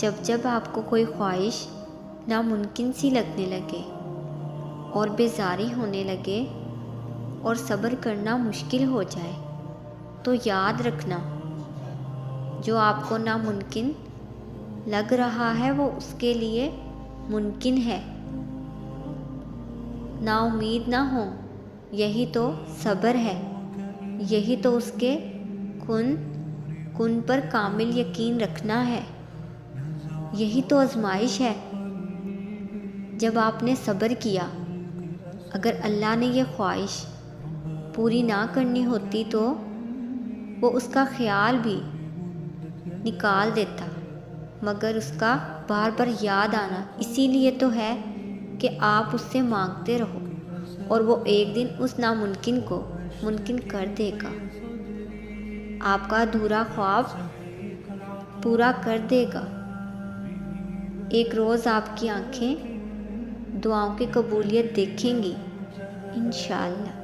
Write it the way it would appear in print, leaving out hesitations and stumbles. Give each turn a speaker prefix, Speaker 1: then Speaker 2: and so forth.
Speaker 1: جب جب آپ کو کوئی خواہش ناممکن سی لگنے لگے اور بیزاری ہونے لگے اور صبر کرنا مشکل ہو جائے تو یاد رکھنا، جو آپ کو ناممکن لگ رہا ہے وہ اس کے لیے ممکن ہے۔ نا امید نہ ہو، یہی تو صبر ہے، یہی تو اس کے کن پر کامل یقین رکھنا ہے، یہی تو آزمائش ہے۔ جب آپ نے صبر کیا، اگر اللہ نے یہ خواہش پوری نہ کرنی ہوتی تو وہ اس کا خیال بھی نکال دیتا، مگر اس کا بار بار یاد آنا اسی لیے تو ہے کہ آپ اس سے مانگتے رہو اور وہ ایک دن اس ناممکن کو ممکن کر دے گا، آپ کا ادھورا خواب پورا کر دے گا۔ ایک روز آپ کی آنکھیں دعاؤں کی قبولیت دیکھیں گی انشاءاللہ۔